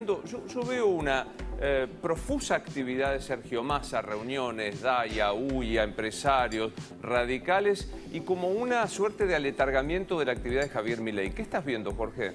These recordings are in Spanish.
Fernando, yo veo una profusa actividad de Sergio Massa, reuniones, Daya, UIA, empresarios, radicales, y como una suerte de aletargamiento de la actividad de Javier Milei. ¿Qué estás viendo, Jorge?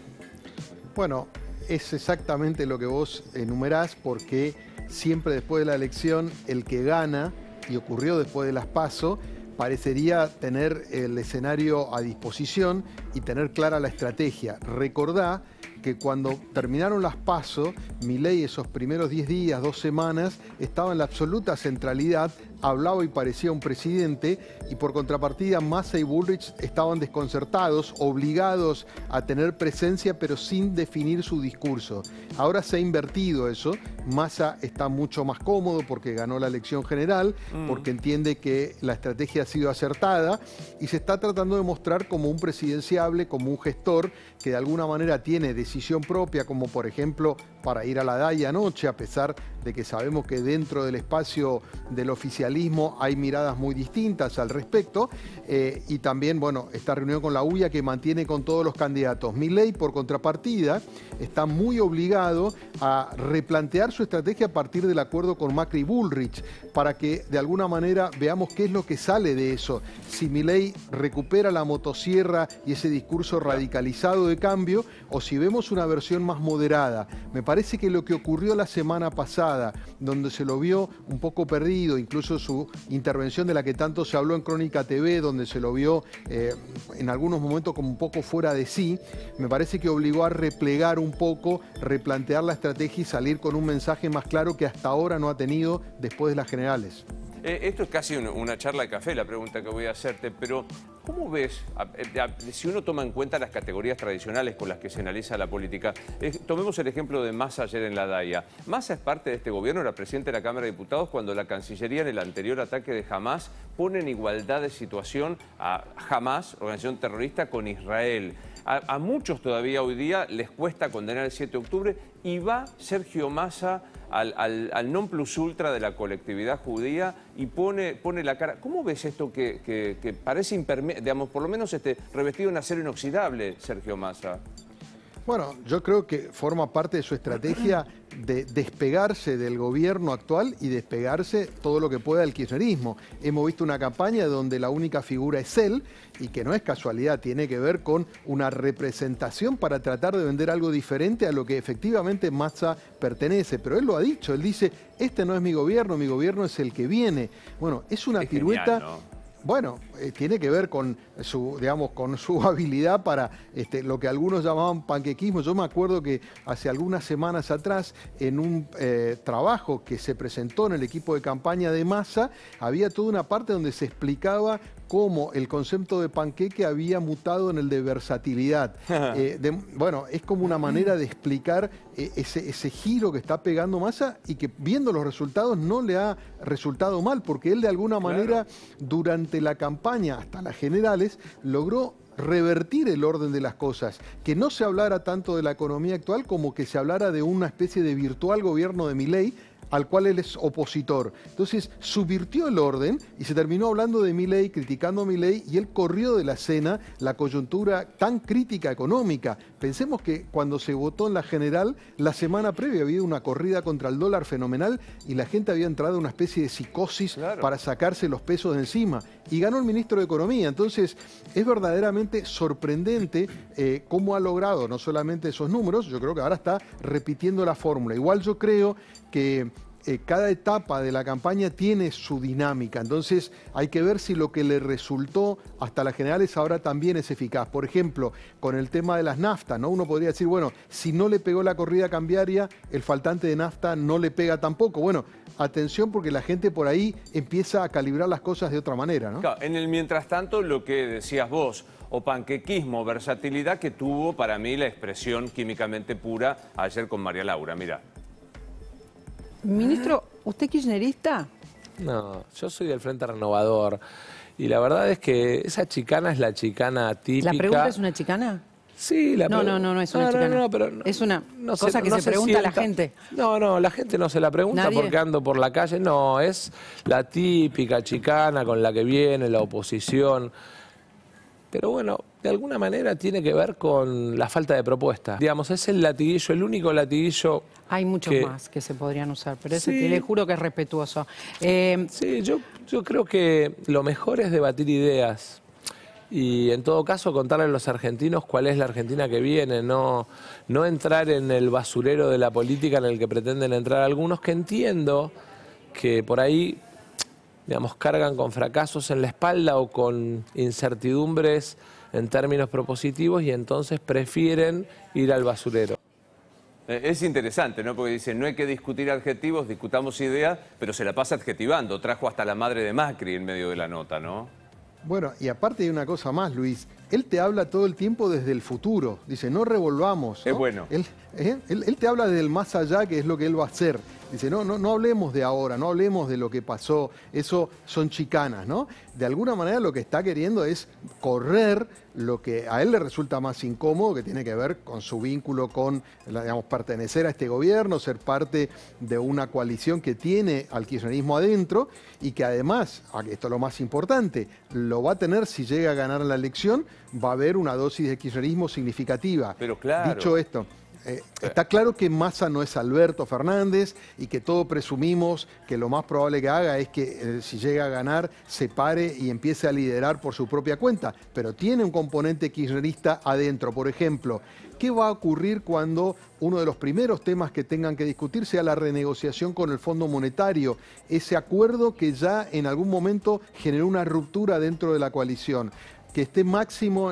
Bueno, es exactamente lo que vos enumerás, porque siempre después de la elección, el que gana, y ocurrió después de las PASO, parecería tener el escenario a disposición y tener clara la estrategia. Recordá que cuando terminaron las PASO, Milei esos primeros 10 días, 2 semanas, estaba en la absoluta centralidad, hablaba y parecía un presidente, y por contrapartida Massa y Bullrich estaban desconcertados, obligados a tener presencia pero sin definir su discurso. Ahora se ha invertido eso. Massa está mucho más cómodo porque ganó la elección general, porque entiende que la estrategia ha sido acertada y se está tratando de mostrar como un presidenciable, como un gestor que de alguna manera tiene decisión propia, como por ejemplo para ir a la Daya anoche, a pesar de que sabemos que dentro del espacio del oficialismo hay miradas muy distintas al respecto, y también, bueno, esta reunión con la UIA que mantiene con todos los candidatos. Milei, por contrapartida, está muy obligado a replantear su estrategia a partir del acuerdo con Macri y Bullrich, para que de alguna manera veamos qué es lo que sale de eso. Si Milei recupera la motosierra y ese discurso radicalizado de cambio, o si vemos una versión más moderada. Me parece que lo que ocurrió la semana pasada, donde se lo vio un poco perdido, incluso su intervención de la que tanto se habló en Crónica TV, donde se lo vio en algunos momentos como un poco fuera de sí, me parece que obligó a replegar un poco, replantear la estrategia y salir con un mensaje más claro que hasta ahora no ha tenido después de las generales. Esto es casi una charla de café, la pregunta que voy a hacerte, pero ¿cómo ves, si uno toma en cuenta las categorías tradicionales con las que se analiza la política? Tomemos el ejemplo de Massa ayer en la Daya. Massa es parte de este gobierno, era presidente de la Cámara de Diputados cuando la Cancillería en el anterior ataque de Hamas pone en igualdad de situación a Hamas, organización terrorista, con Israel. A muchos todavía hoy día les cuesta condenar el 7 de octubre y va Sergio Massa al non plus ultra de la colectividad judía y pone la cara. ¿Cómo ves esto que parece digamos, por lo menos revestido en acero inoxidable, Sergio Massa? Bueno, yo creo que forma parte de su estrategia de despegarse del gobierno actual y despegarse todo lo que pueda del kirchnerismo. Hemos visto una campaña donde la única figura es él y que no es casualidad, tiene que ver con una representación para tratar de vender algo diferente a lo que efectivamente Massa pertenece. Pero él lo ha dicho, él dice, este no es mi gobierno es el que viene. Bueno, es una pirueta... Genial, ¿no? Bueno, tiene que ver con su, digamos, con su habilidad para lo que algunos llamaban panquequismo. Yo me acuerdo que hace algunas semanas atrás, en un trabajo que se presentó en el equipo de campaña de Massa, había toda una parte donde se explicaba cómo el concepto de panqueque había mutado en el de versatilidad. Bueno, es como una manera de explicar ese giro que está pegando Massa y que viendo los resultados no le ha resultado mal, porque él de alguna manera durante la campaña hasta las generales logró revertir el orden de las cosas, que no se hablara tanto de la economía actual como que se hablara de una especie de virtual gobierno de Milei, al cual él es opositor. Entonces subvirtió el orden y se terminó hablando de Milei, criticando a Milei, y él corrió de la escena la coyuntura tan crítica económica. Pensemos que cuando se votó en la general, la semana previa había una corrida contra el dólar fenomenal y la gente había entrado en una especie de psicosis para sacarse los pesos de encima. Y ganó el ministro de Economía. Entonces es verdaderamente sorprendente cómo ha logrado no solamente esos números, yo creo que ahora está repitiendo la fórmula. Igual yo creo que cada etapa de la campaña tiene su dinámica, entonces hay que ver si lo que le resultó hasta las generales ahora también es eficaz. Por ejemplo, con el tema de las naftas, ¿no? Uno podría decir, bueno, si no le pegó la corrida cambiaria, el faltante de nafta no le pega tampoco. Bueno, atención porque la gente por ahí empieza a calibrar las cosas de otra manera, ¿no? Claro, en el mientras tanto, lo que decías vos, o panquequismo, versatilidad que tuvo para mí la expresión químicamente pura ayer con María Laura, mirá. Ministro, ¿usted kirchnerista? No, yo soy del Frente Renovador y la verdad es que esa chicana es la chicana típica. ¿La pregunta es una chicana? Sí, la pregunta. No es una chicana. Pero es una cosa que se pregunta a la gente. No, la gente no se la pregunta porque ando por la calle. No, es la típica chicana con la que viene la oposición. Pero bueno, de alguna manera tiene que ver con la falta de propuesta. Digamos, es el latiguillo, el único latiguillo. Hay muchos más que se podrían usar, pero ese Sí. le juro que es respetuoso. Sí, yo creo que lo mejor es debatir ideas y en todo caso contarle a los argentinos cuál es la Argentina que viene, no entrar en el basurero de la política en el que pretenden entrar algunos, que entiendo que por ahí, digamos, cargan con fracasos en la espalda o con incertidumbres en términos propositivos y entonces prefieren ir al basurero. Es interesante, ¿no? Porque dicen, no hay que discutir adjetivos, discutamos ideas, pero se la pasa adjetivando. Trajo hasta la madre de Macri en medio de la nota, ¿no? Bueno, y aparte hay una cosa más, Luis. Él te habla todo el tiempo desde el futuro. Dice, no revolvamos, ¿no? Es bueno. Él te habla del más allá, que es lo que él va a hacer. Dice, no hablemos de ahora, no hablemos de lo que pasó. Eso son chicanas, ¿no? De alguna manera lo que está queriendo es correr lo que a él le resulta más incómodo, que tiene que ver con su vínculo con, digamos, pertenecer a este gobierno, ser parte de una coalición que tiene al kirchnerismo adentro y que además, esto es lo más importante, lo va a tener si llega a ganar la elección, va a haber una dosis de kirchnerismo significativa. Pero claro. Dicho esto, está claro que Massa no es Alberto Fernández y que todos presumimos que lo más probable que haga es que si llega a ganar se pare y empiece a liderar por su propia cuenta, pero tiene un componente kirchnerista adentro. Por ejemplo, ¿qué va a ocurrir cuando uno de los primeros temas que tengan que discutir sea la renegociación con el Fondo Monetario? Ese acuerdo que ya en algún momento generó una ruptura dentro de la coalición. Que esté Máximo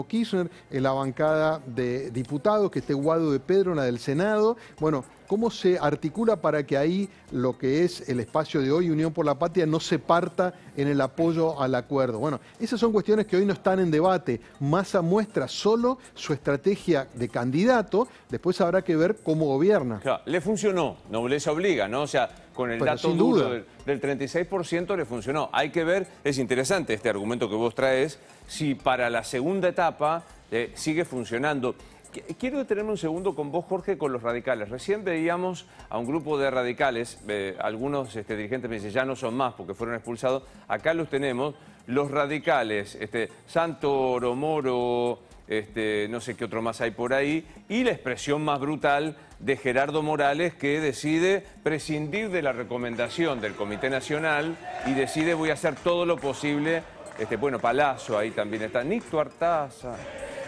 Kirchner en la bancada de diputados, que esté Guado de Pedro en la del Senado. Bueno, ¿cómo se articula para que ahí lo que es el espacio de hoy, Unión por la Patria, no se parta en el apoyo al acuerdo? Bueno, esas son cuestiones que hoy no están en debate. Massa muestra solo su estrategia de candidato, después habrá que ver cómo gobierna. Claro, le funcionó, no les obliga, ¿no? O sea, con el dato duro del 36% le funcionó. Hay que ver, es interesante este argumento que vos traes, si para la segunda etapa sigue funcionando. Quiero detenerme un segundo con vos, Jorge, con los radicales. Recién veíamos a un grupo de radicales, algunos dirigentes me dicen, ya no son más porque fueron expulsados. Acá los tenemos, los radicales, Santoro, Moro, no sé qué otro más hay por ahí, y la expresión más brutal de Gerardo Morales, que decide prescindir de la recomendación del Comité Nacional y decide voy a hacer todo lo posible. Bueno, Palazzo ahí también está, Nito Artaza.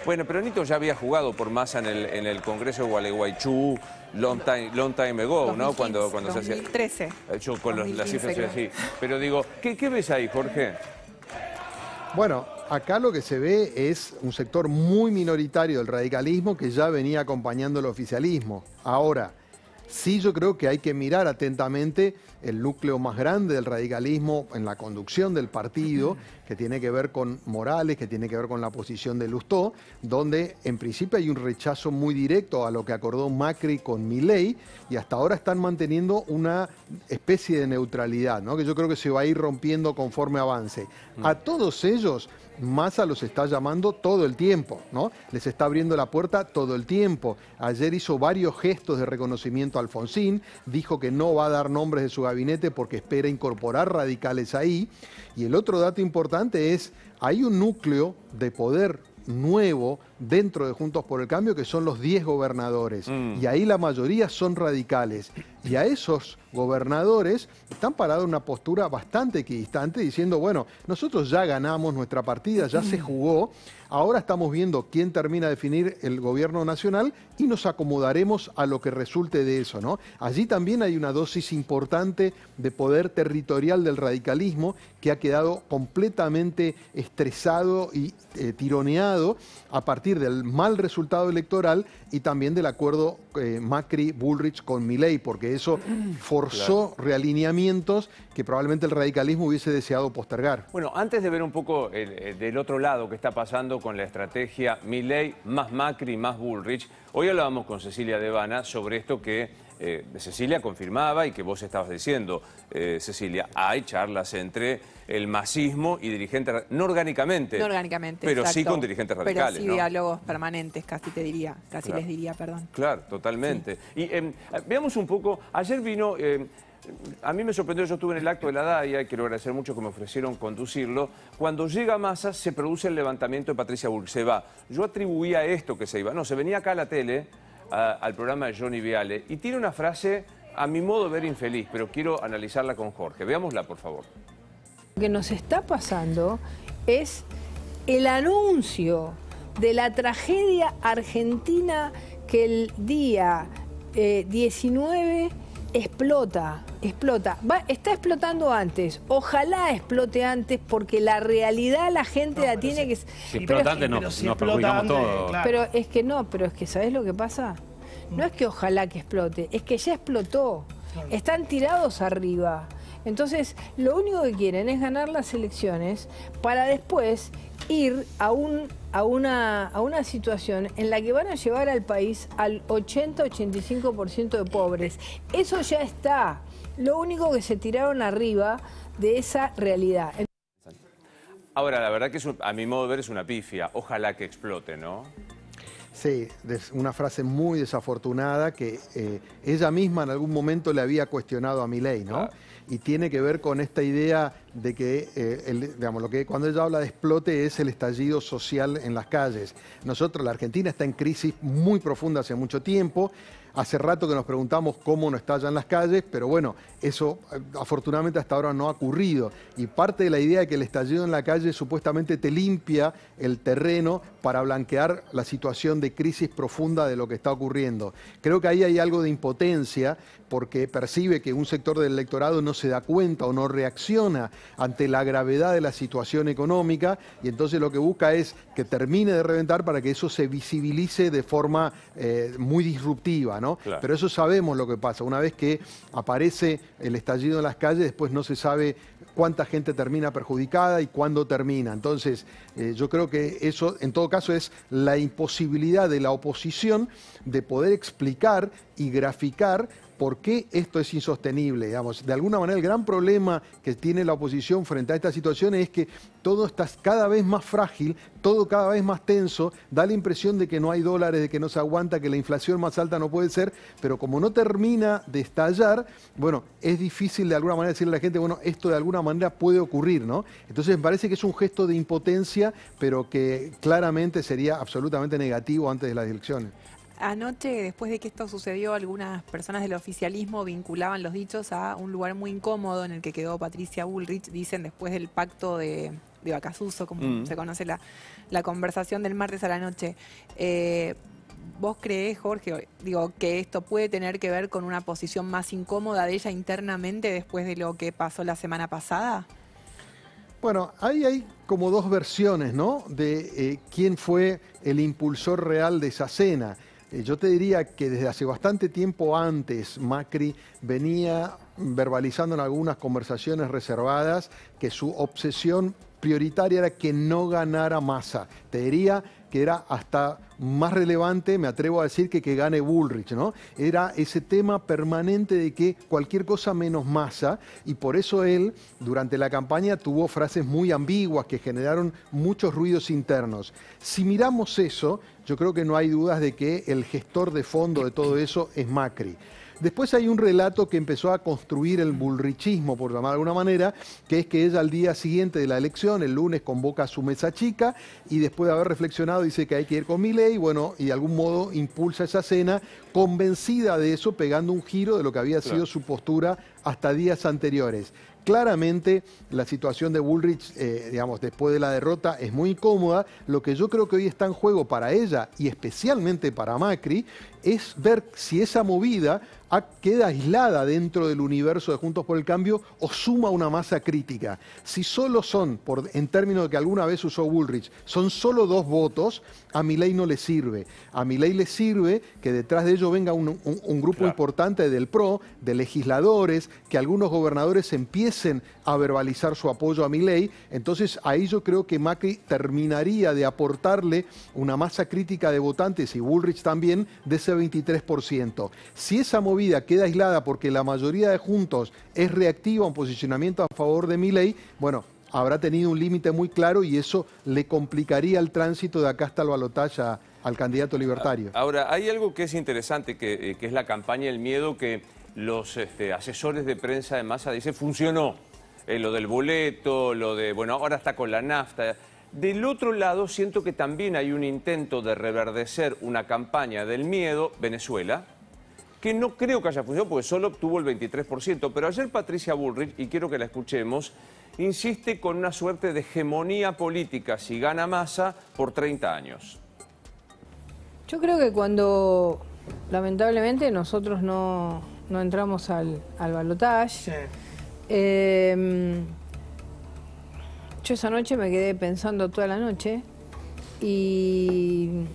Bueno, pero Nito ya había jugado por Massa en el Congreso de Gualeguaychú, long time ago, ¿no? Cuando se hacía... 2013. Yo con las cifras así. Pero digo, ¿qué ves ahí, Jorge? Bueno, acá lo que se ve es un sector muy minoritario del radicalismo que ya venía acompañando el oficialismo. Ahora, sí yo creo que hay que mirar atentamente el núcleo más grande del radicalismo en la conducción del partido, que tiene que ver con Morales, que tiene que ver con la posición de Lustó, donde en principio hay un rechazo muy directo a lo que acordó Macri con Milei y hasta ahora están manteniendo una especie de neutralidad, ¿no? Que yo creo que se va a ir rompiendo conforme avance. A todos ellos Massa los está llamando todo el tiempo, ¿no? Les está abriendo la puerta todo el tiempo. Ayer hizo varios gestos de reconocimiento a Alfonsín, dijo que no va a dar nombres de su gabinete porque espera incorporar radicales ahí. Y el otro dato importante es, hay un núcleo de poder nuevo dentro de Juntos por el Cambio que son los 10 gobernadores y ahí la mayoría son radicales y a esos gobernadores están parados en una postura bastante equidistante diciendo, bueno, nosotros ya ganamos nuestra partida, ya se jugó, ahora estamos viendo quién termina de definir el gobierno nacional y nos acomodaremos a lo que resulte de eso, ¿no? Allí también hay una dosis importante de poder territorial del radicalismo que ha quedado completamente estresado y tironeado a partir del mal resultado electoral y también del acuerdo Macri-Bullrich con Milei, porque eso forzó realineamientos que probablemente el radicalismo hubiese deseado postergar. Bueno, antes de ver un poco del otro lado que está pasando con la estrategia Milei más Macri más Bullrich, hoy hablábamos con Cecilia Devana sobre esto que Cecilia confirmaba y que vos estabas diciendo, Cecilia, hay charlas entre el masismo y dirigentes, no orgánicamente, pero exacto. sí con dirigentes radicales. Pero sí, ¿no? diálogos permanentes, casi claro. Les diría, perdón. Claro, totalmente. Sí. Y veamos un poco, ayer vino A mí me sorprendió, yo estuve en el acto de la DAIA, y quiero agradecer mucho que me ofrecieron conducirlo. Cuando llega Massa, se produce el levantamiento de Patricia Bullrich, se va. Yo atribuía esto que se iba. No, se venía acá a la tele, al programa de Johnny Viale, y tiene una frase, a mi modo de ver, infeliz, pero quiero analizarla con Jorge. Veámosla, por favor. Lo que nos está pasando es el anuncio de la tragedia argentina que el día 19 explota. Está explotando antes. Ojalá explote antes porque la realidad la gente la tiene que... Si explota antes nos perjudicamos todos. Claro. Pero es que ¿sabés lo que pasa? No es que ojalá que explote, es que ya explotó. Están tirados arriba. Entonces, lo único que quieren es ganar las elecciones para después ir a una situación en la que van a llevar al país al 80-85% de pobres. Eso ya está. Lo único que se tiraron arriba de esa realidad. Ahora, la verdad que a mi modo de ver es una pifia. Ojalá que explote, ¿no? Sí, es una frase muy desafortunada que ella misma en algún momento le había cuestionado a Milei, ¿no? Claro. Y tiene que ver con esta idea de que, digamos, cuando ella habla de explote es el estallido social en las calles. Nosotros, la Argentina está en crisis muy profunda hace mucho tiempo. Hace rato que nos preguntamos cómo no estallan las calles, pero bueno, eso afortunadamente hasta ahora no ha ocurrido. Y parte de la idea de que el estallido en la calle supuestamente te limpia el terreno para blanquear la situación de crisis profunda de lo que está ocurriendo. Creo que ahí hay algo de impotencia porque percibe que un sector del electorado no se da cuenta o no reacciona ante la gravedad de la situación económica y entonces lo que busca es que termine de reventar para que eso se visibilice de forma muy disruptiva, ¿no? Claro. Pero eso sabemos lo que pasa. Una vez que aparece el estallido en las calles, después no se sabe cuánta gente termina perjudicada y cuándo termina. Entonces, yo creo que eso, en todo caso, es la imposibilidad de la oposición de poder explicar y graficar por qué esto es insostenible. Digamos, de alguna manera, el gran problema que tiene la oposición frente a esta situación es que todo está cada vez más frágil, todo cada vez más tenso, da la impresión de que no hay dólares, de que no se aguanta, que la inflación más alta no puede ser, pero como no termina de estallar, bueno, es difícil de alguna manera decirle a la gente, bueno, esto de alguna manera puede ocurrir, ¿no? Entonces me parece que es un gesto de impotencia, pero que claramente sería absolutamente negativo antes de las elecciones. Anoche, después de que esto sucedió, algunas personas del oficialismo vinculaban los dichos a un lugar muy incómodo en el que quedó Patricia Bullrich, dicen después del pacto de Bacasuso, como se conoce la conversación del martes a la noche. ¿Vos creés, Jorge, que esto puede tener que ver con una posición más incómoda de ella internamente después de lo que pasó la semana pasada? Bueno, ahí hay como dos versiones, ¿no? De quién fue el impulsor real de esa cena. Yo te diría que desde hace bastante tiempo antes Macri venía verbalizando en algunas conversaciones reservadas que su obsesión prioritaria era que no ganara Massa. Te diría que era hasta más relevante, me atrevo a decir, que gane Bullrich, ¿no? Era ese tema permanente de que cualquier cosa menos Massa, y por eso él, durante la campaña, tuvo frases muy ambiguas que generaron muchos ruidos internos. Si miramos eso, yo creo que no hay dudas de que el gestor de fondo de todo eso es Macri. Después hay un relato que empezó a construir el bullrichismo, por llamar de alguna manera, que es que ella al día siguiente de la elección, el lunes, convoca a su mesa chica y después de haber reflexionado dice que hay que ir con Milei, bueno, y de algún modo impulsa esa cena, convencida de eso, pegando un giro de lo que había sido su postura hasta días anteriores. Claramente la situación de Bullrich, digamos, después de la derrota es muy incómoda. Lo que yo creo que hoy está en juego para ella y especialmente para Macri es ver si esa movida queda aislada dentro del universo de Juntos por el Cambio o suma una masa crítica. Si solo son, en términos de que alguna vez usó Bullrich, son solo 2 votos, a Milei no le sirve. A Milei le sirve que detrás de ello venga un grupo importante del PRO, de legisladores, que algunos gobernadores empiecen a verbalizar su apoyo a Milei. Entonces ahí yo creo que Macri terminaría de aportarle una masa crítica de votantes y Bullrich también de ese 23%. Si esa movida queda aislada porque la mayoría de Juntos es reactiva a un posicionamiento a favor de Milei, bueno, habrá tenido un límite muy claro y eso le complicaría el tránsito de acá hasta el balotaje al candidato libertario. Ahora, hay algo que es interesante, que es la campaña del miedo, que los asesores de prensa de Massa dicen funcionó. Lo del boleto, lo de, bueno, ahora está con la nafta. Del otro lado, siento que también hay un intento de reverdecer una campaña del miedo, Venezuela, que no creo que haya funcionado porque solo obtuvo el 23%. Pero ayer Patricia Bullrich, y quiero que la escuchemos, insiste con una suerte de hegemonía política si gana Massa por 30 años. Yo creo que cuando, lamentablemente, nosotros no entramos al balotaje, yo esa noche me quedé pensando toda la noche y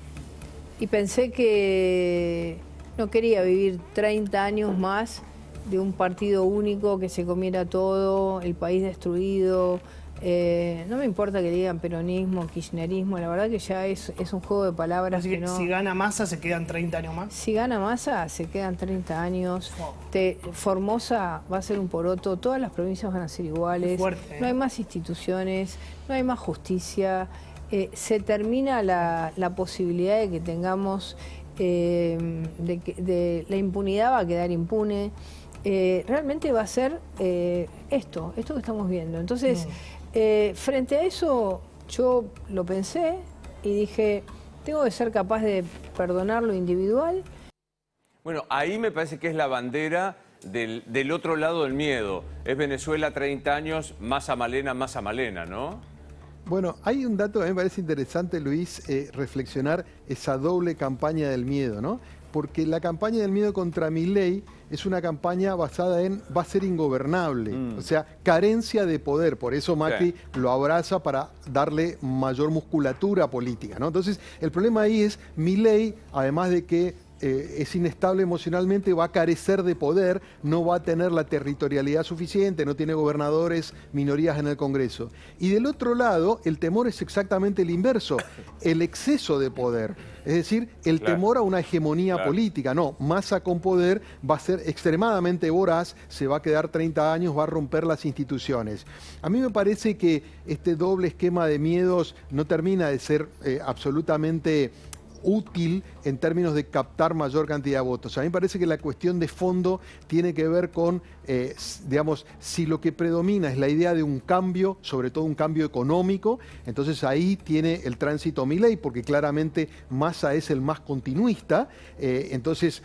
pensé que no quería vivir 30 años más de un partido único que se comiera todo, el país destruido. No me importa que digan peronismo, kirchnerismo, la verdad que ya es un juego de palabras. Así que no... si gana Massa se quedan 30 años más. Si gana Massa se quedan 30 años. Formosa va a ser un poroto, todas las provincias van a ser iguales. Fuerte, no hay más instituciones, no hay más justicia. Se termina la posibilidad de que tengamos, la impunidad va a quedar impune. Realmente va a ser esto que estamos viendo. Entonces, frente a eso, yo lo pensé y dije, tengo que ser capaz de perdonar lo individual. Bueno, ahí me parece que es la bandera del otro lado del miedo. Es Venezuela 30 años, Massa Malena, ¿no? Bueno, hay un dato que a mí me parece interesante, Luis, reflexionar esa doble campaña del miedo, ¿no? Porque la campaña del miedo contra Milei es una campaña basada en va a ser ingobernable, o sea, carencia de poder, por eso Macri lo abraza para darle mayor musculatura política, ¿no? Entonces, el problema ahí es Milei, además de que es inestable emocionalmente, va a carecer de poder, no va a tener la territorialidad suficiente, no tiene gobernadores, minorías en el Congreso. Y del otro lado, el temor es exactamente el inverso, el exceso de poder. Es decir, el temor a una hegemonía política. No, Massa con poder va a ser extremadamente voraz, se va a quedar 30 años, va a romper las instituciones. A mí me parece que este doble esquema de miedos no termina de ser absolutamente útil en términos de captar mayor cantidad de votos. A mí me parece que la cuestión de fondo tiene que ver con, digamos, si lo que predomina es la idea de un cambio, sobre todo un cambio económico, entonces ahí tiene el tránsito Milei, porque claramente Massa es el más continuista, entonces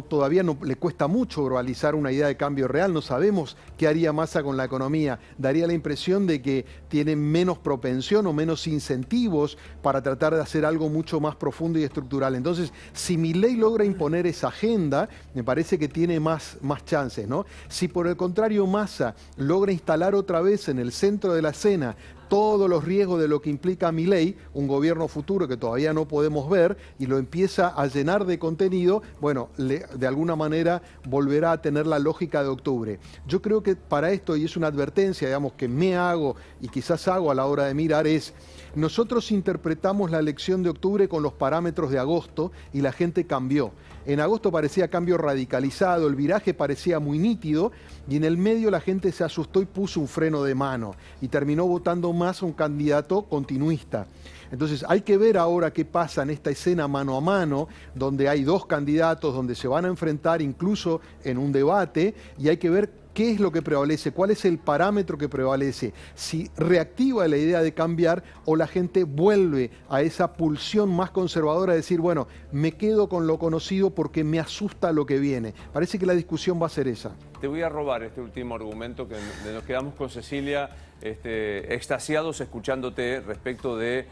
todavía no le cuesta mucho verbalizar una idea de cambio real, no sabemos qué haría Massa con la economía, daría la impresión de que tiene menos propensión o menos incentivos para tratar de hacer algo mucho más profundo y estructural. Entonces, si Milei logra imponer esa agenda, me parece que tiene más chances, ¿no? Si por el contrario Massa logra instalar otra vez en el centro de la escena todos los riesgos de lo que implica Milei, un gobierno futuro que todavía no podemos ver, y lo empieza a llenar de contenido, bueno, de alguna manera volverá a tener la lógica de octubre. Yo creo que para esto, y es una advertencia, digamos, que me hago y quizás hago a la hora de mirar, es nosotros interpretamos la elección de octubre con los parámetros de agosto y la gente cambió. En agosto parecía cambio radicalizado, el viraje parecía muy nítido y en el medio la gente se asustó y puso un freno de mano y terminó votando más a un candidato continuista. Entonces hay que ver ahora qué pasa en esta escena mano a mano, donde hay dos candidatos, donde se van a enfrentar incluso en un debate, y hay que ver qué es lo que prevalece, cuál es el parámetro que prevalece, si reactiva la idea de cambiar o la gente vuelve a esa pulsión más conservadora de decir, bueno, me quedo con lo conocido porque me asusta lo que viene. Parece que la discusión va a ser esa. Te voy a robar este último argumento, que nos quedamos con Cecilia extasiados escuchándote respecto de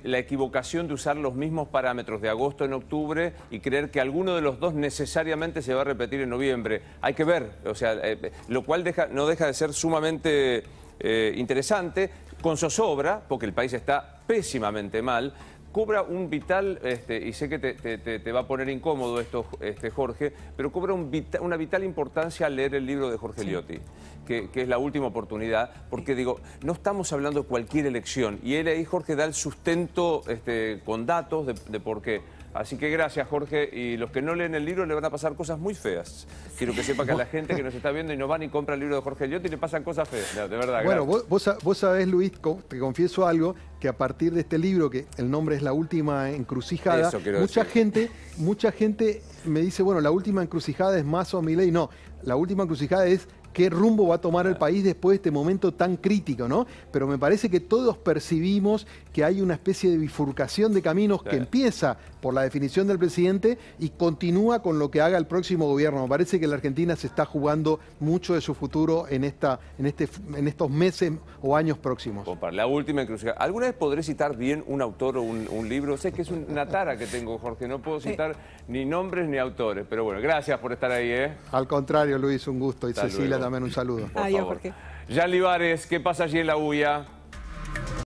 la equivocación de usar los mismos parámetros de agosto en octubre y creer que alguno de los dos necesariamente se va a repetir en noviembre. Hay que ver, o sea, lo cual no deja de ser sumamente interesante, con zozobra, porque el país está pésimamente mal. Cobra un vital, y sé que te va a poner incómodo esto, Jorge, pero cobra una vital importancia al leer el libro de Jorge Liotti, que es la última oportunidad, porque digo, no estamos hablando de cualquier elección, y él ahí, Jorge, da el sustento con datos de por qué. Así que gracias, Jorge. Y los que no leen el libro le van a pasar cosas muy feas. Quiero que sepa que a la gente que nos está viendo y no van y compra el libro de Jorge Eliotti le pasan cosas feas. No, de verdad. Bueno, vos sabés, Luis, te confieso algo, que a partir de este libro, que el nombre es La Última Encrucijada, mucha gente me dice, bueno, la última encrucijada es Massa o Milei. No, la última encrucijada es qué rumbo va a tomar el país después de este momento tan crítico, ¿no? Pero me parece que todos percibimos que hay una especie de bifurcación de caminos que empieza por la definición del presidente y continúa con lo que haga el próximo gobierno. Me parece que la Argentina se está jugando mucho de su futuro en estos meses o años próximos. La última encrucijada. ¿Alguna vez podré citar bien un autor o un libro? Sé que es una tara que tengo, Jorge. No puedo citar ni nombres ni autores. Pero bueno, gracias por estar ahí, ¿eh? Al contrario, Luis, un gusto. Y Hasta Cecilia luego. también un saludo. Adiós, Jorge. Jan Libares, ¿qué pasa allí en la UIA?